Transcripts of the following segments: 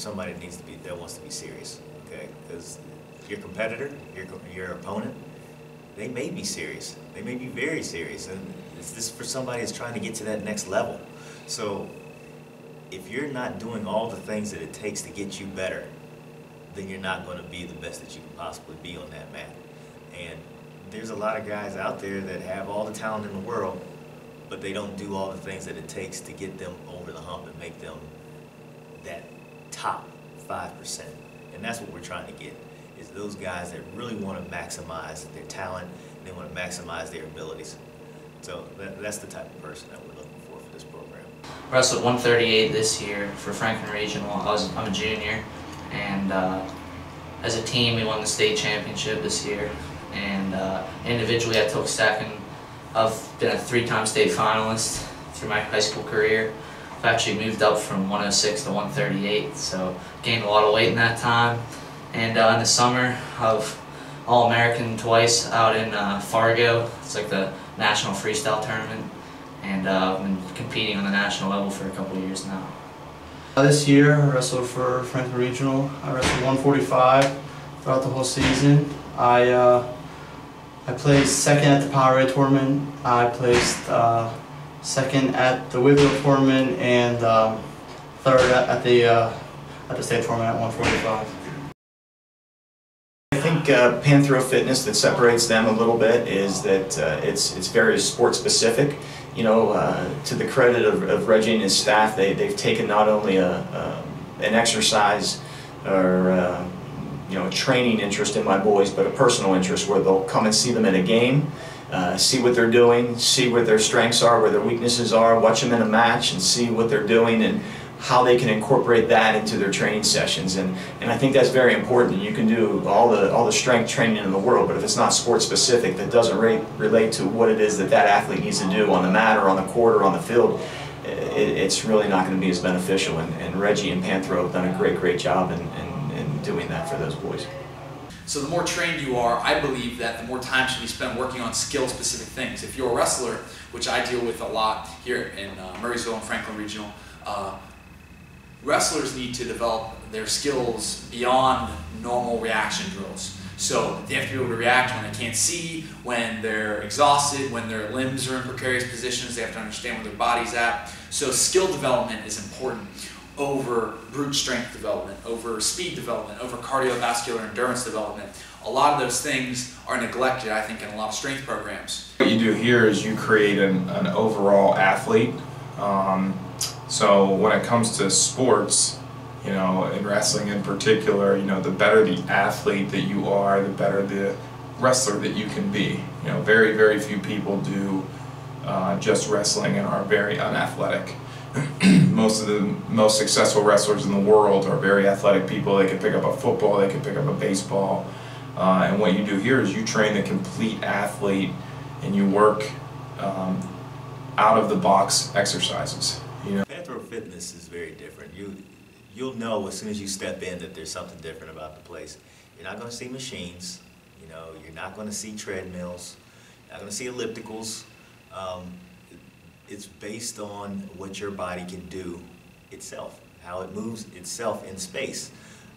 somebody that wants to be serious, okay? Because your competitor, your opponent, they may be serious. They may be very serious, and this is for somebody that's trying to get to that next level. So if you're not doing all the things that it takes to get you better, then you're not going to be the best that you can possibly be on that mat. And there's a lot of guys out there that have all the talent in the world, but they don't do all the things that it takes to get them over the hump and make them that top 5%. And that's what we're trying to get, is those guys that really want to maximize their talent, and they want to maximize their abilities. So that's the type of person that we're looking for this program. Wrestled 138 this year for Franklin Regional. I'm a junior, and as a team we won the state championship this year, and individually I took second. I've been a 3-time state finalist through my high school career. I've actually moved up from 106 to 138, so gained a lot of weight in that time. And in the summer, I've All-American twice out in Fargo. It's like the national freestyle tournament, and I've been competing on the national level for a couple of years now. This year I wrestled for Franklin Regional. I wrestled 145 throughout the whole season. I placed second at the Power Raid tournament. I placed second at the Whitfield tournament, and third at the state tournament at 145. I think Panthro Fitness, that separates them a little bit, is that it's very sport specific. You know, to the credit of Reggie and his staff, they've taken not only an exercise or training interest in my boys, but a personal interest where they'll come and see them in a game, see what they're doing, see where their strengths are, where their weaknesses are, watch them in a match and see what they're doing and how they can incorporate that into their training sessions. And I think that's very important. You can do all the strength training in the world, but if it's not sport specific, that doesn't relate to what it is that athlete needs to do on the mat or on the court or on the field, it's really not going to be as beneficial. And Reggie and Panthro have done a great job in doing that for those boys. So the more trained you are, I believe that the more time should be spent working on skill-specific things. If you're a wrestler, which I deal with a lot here in Murraysville and Franklin Regional, wrestlers need to develop their skills beyond normal reaction drills. So they have to be able to react when they can't see, when they're exhausted, when their limbs are in precarious positions. They have to understand where their body's at. So skill development is important over brute strength development, over speed development, over cardiovascular endurance development. A lot of those things are neglected, I think, in a lot of strength programs. What you do here is you create an overall athlete. So when it comes to sports, you know, in wrestling in particular, you know, the better the athlete that you are, the better the wrestler that you can be. You know, very few people do just wrestling and are very unathletic. Most of the most successful wrestlers in the world are very athletic people. They can pick up a football, they can pick up a baseball, and what you do here is you train the complete athlete and you work out of the box exercises. You know, Panthro Fitness is very different. You'll know as soon as you step in that there's something different about the place. You're not going to see machines. You know, you're not going to see treadmills. You're not going to see ellipticals. It's based on what your body can do itself, how it moves itself in space.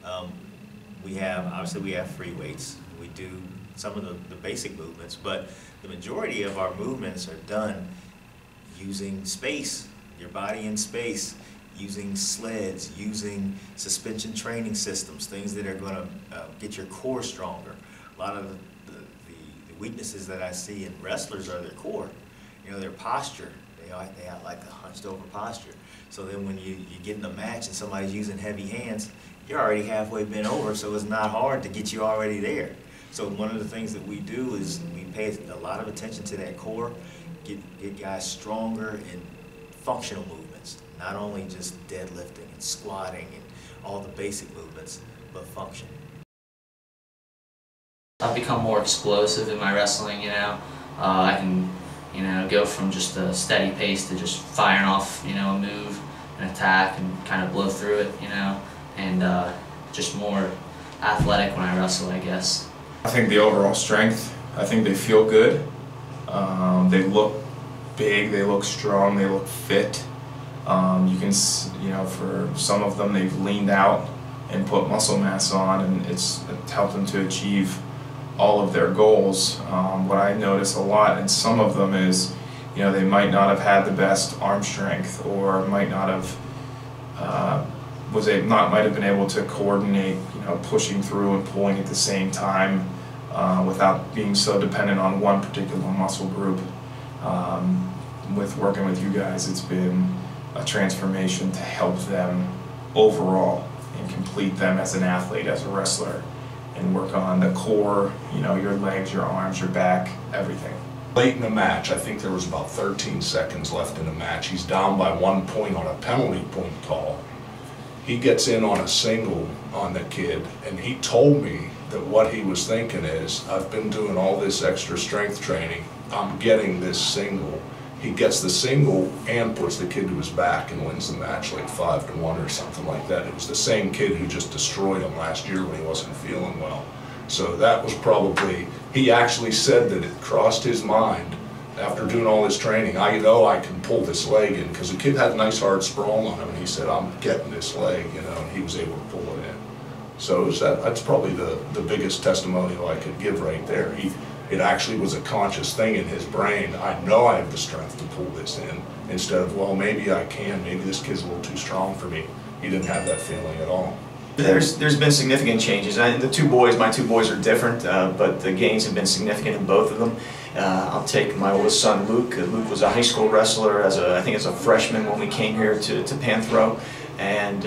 Obviously we have free weights. We do some of the basic movements, but the majority of our movements are done using space, your body in space, using sleds, using suspension training systems, things that are going to get your core stronger. A lot of the weaknesses that I see in wrestlers are their core, you know, their posture. They have like a hunched over posture. So then when you get in a match and somebody's using heavy hands, you're already halfway bent over, so it's not hard to get you already there. So one of the things that we do is we pay a lot of attention to that core, get guys stronger in functional movements, not only just deadlifting and squatting and all the basic movements, but function. I've become more explosive in my wrestling, you know. I can, you know, go from just a steady pace to just firing off, you know, a move, an attack, and kind of blow through it, you know, and just more athletic when I wrestle, I guess. I think the overall strength, I think they feel good. They look big, they look strong, they look fit. You can, you know, for some of them they've leaned out and put muscle mass on, and it's helped them to achieve all of their goals. What I notice a lot in some of them is, you know, they might not have had the best arm strength, or might not have might have been able to coordinate, you know, pushing through and pulling at the same time without being so dependent on one particular muscle group. With working with you guys, it's been a transformation to help them overall and complete them as an athlete, as a wrestler, and work on the core, you know, your legs, your arms, your back, everything. Late in the match, I think there was about 13 seconds left in the match. He's down by 1 point on a penalty point call. He gets in on a single on the kid, and he told me that what he was thinking is, I've been doing all this extra strength training, I'm getting this single. He gets the single and puts the kid to his back and wins the match like 5-1 or something like that. It was the same kid who just destroyed him last year when he wasn't feeling well. So that was probably, he actually said that it crossed his mind after doing all this training, I know I can pull this leg in, because the kid had a nice hard sprawl on him, and he said, I'm getting this leg, you know, and he was able to pull it in. So that's probably the biggest testimonial I could give right there. It actually was a conscious thing in his brain. I know I have the strength to pull this in, instead of, well, maybe I can, maybe this kid's a little too strong for me. He didn't have that feeling at all. There's been significant changes. My two boys are different, but the gains have been significant in both of them. I'll take my oldest son, Luke. Luke was a high school wrestler, I think as a freshman when we came here to Panthro, and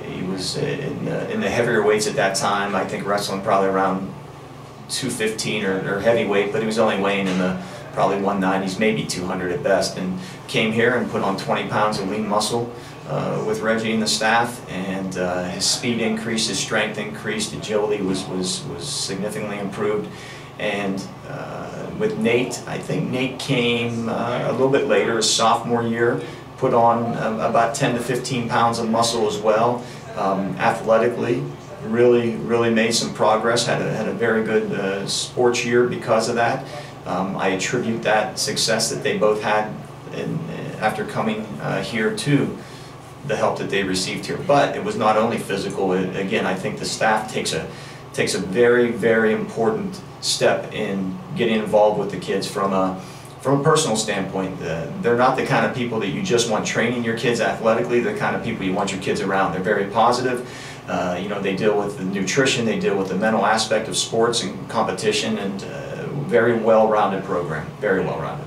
he was in the heavier weights at that time. I think wrestling probably around 215 or heavyweight, but he was only weighing in the probably 190s, maybe 200 at best, and came here and put on 20 pounds of lean muscle with Reggie and the staff, and his speed increased, his strength increased, agility was significantly improved. And with Nate, I think Nate came a little bit later, his sophomore year, put on about 10 to 15 pounds of muscle as well. Athletically, really made some progress, had a very good sports year because of that. I attribute that success that they both had after coming here to the help that they received here. But it was not only physical. Again, I think the staff takes a very important step in getting involved with the kids from a personal standpoint. They're not the kind of people that you just want training your kids athletically. They're the kind of people you want your kids around. They're very positive. You know, they deal with the nutrition, they deal with the mental aspect of sports and competition, and very well-rounded program, very well-rounded.